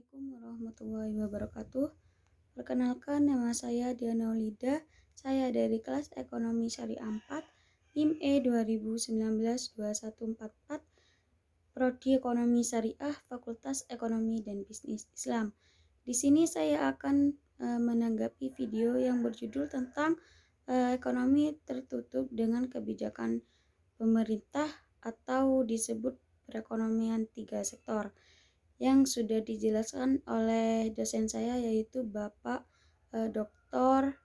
Assalamualaikum warahmatullahi wabarakatuh. Perkenalkan, nama saya Diana Olida. Saya dari kelas Ekonomi Syariah 4, NIM E 2019-2144, Prodi Ekonomi Syariah, Fakultas Ekonomi dan Bisnis Islam. Di sini saya akan menanggapi video yang berjudul tentang ekonomi tertutup dengan kebijakan pemerintah atau disebut perekonomian tiga sektor, yang sudah dijelaskan oleh dosen saya, yaitu Bapak Dr.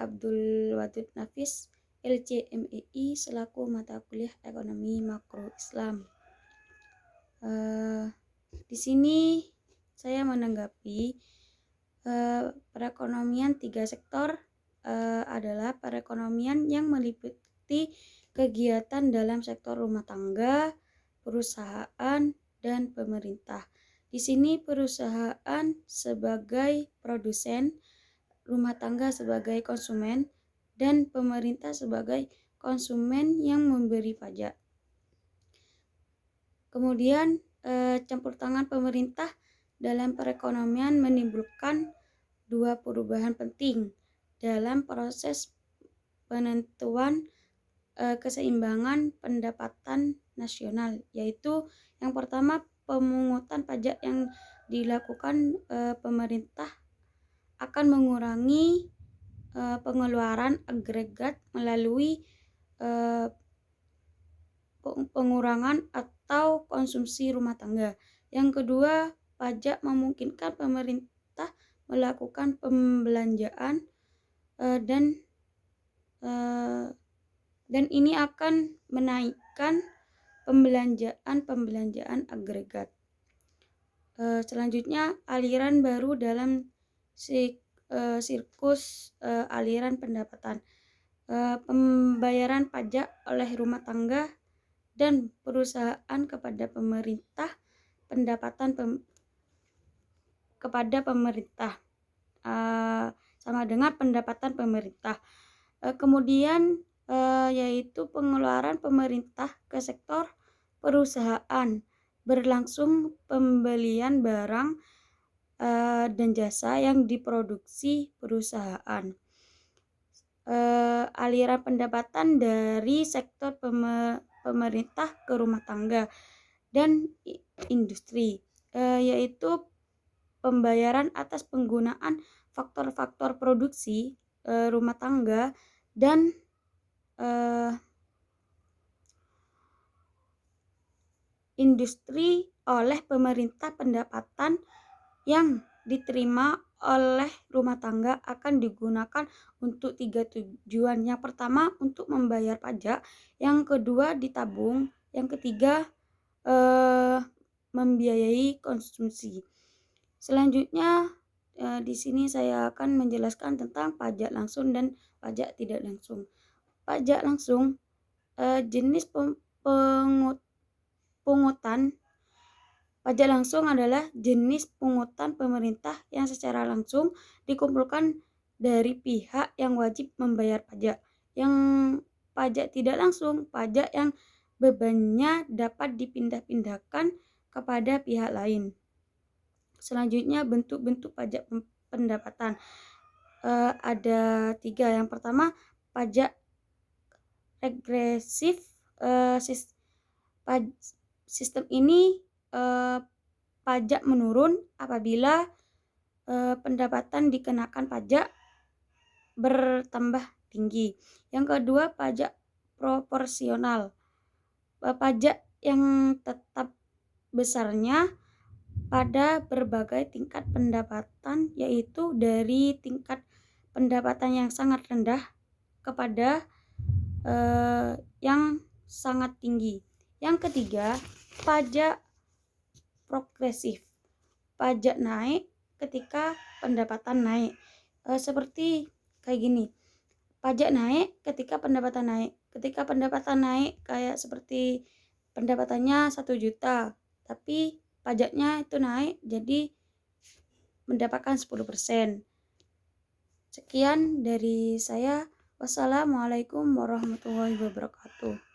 Abdul Wadud Nafis, LCMEI, selaku mata kuliah Ekonomi Makro Islam. Di sini saya menanggapi perekonomian tiga sektor adalah perekonomian yang meliputi kegiatan dalam sektor rumah tangga, perusahaan, dan pemerintah. Di sini perusahaan sebagai produsen, rumah tangga sebagai konsumen, dan pemerintah sebagai konsumen yang memberi pajak. Kemudian campur tangan pemerintah dalam perekonomian menimbulkan dua perubahan penting dalam proses penentuan keseimbangan pendapatan nasional, yaitu yang pertama, pemungutan pajak yang dilakukan pemerintah akan mengurangi pengeluaran agregat melalui pengurangan atau konsumsi rumah tangga. Yang kedua, pajak memungkinkan pemerintah melakukan pembelanjaan dan ini akan menaikkan pembelanjaan agregat. Selanjutnya, aliran baru dalam siklus aliran pendapatan, pembayaran pajak oleh rumah tangga dan perusahaan kepada pemerintah, sama dengan pendapatan pemerintah. Kemudian yaitu pengeluaran pemerintah ke sektor perusahaan, berlangsung pembelian barang dan jasa yang diproduksi perusahaan. Aliran pendapatan dari sektor pemerintah ke rumah tangga dan industri, yaitu pembayaran atas penggunaan faktor-faktor produksi rumah tangga dan industri oleh pemerintah. Pendapatan yang diterima oleh rumah tangga akan digunakan untuk tiga tujuan. Yang pertama, untuk membayar pajak, yang kedua ditabung, yang ketiga membiayai konsumsi. Selanjutnya di sini saya akan menjelaskan tentang pajak langsung dan pajak tidak langsung. Pajak langsung jenis pungutan. Pajak langsung adalah jenis pungutan pemerintah yang secara langsung dikumpulkan dari pihak yang wajib membayar pajak. Yang pajak tidak langsung, pajak yang bebannya dapat dipindah-pindahkan kepada pihak lain. Selanjutnya, bentuk-bentuk pajak pendapatan ada tiga. Yang pertama, pajak regresif. Sistem ini pajak menurun apabila pendapatan dikenakan pajak bertambah tinggi. Yang kedua, pajak proporsional. Pajak yang tetap besarnya pada berbagai tingkat pendapatan, yaitu dari tingkat pendapatan yang sangat rendah kepada yang sangat tinggi. Yang ketiga, pajak progresif. Pajak naik ketika pendapatan naik. Seperti kayak gini. Pajak naik ketika pendapatan naik. Ketika pendapatan naik kayak seperti pendapatannya 1 juta, tapi pajaknya itu naik jadi mendapatkan 10%. Sekian dari saya. Wassalamualaikum warahmatullahi wabarakatuh.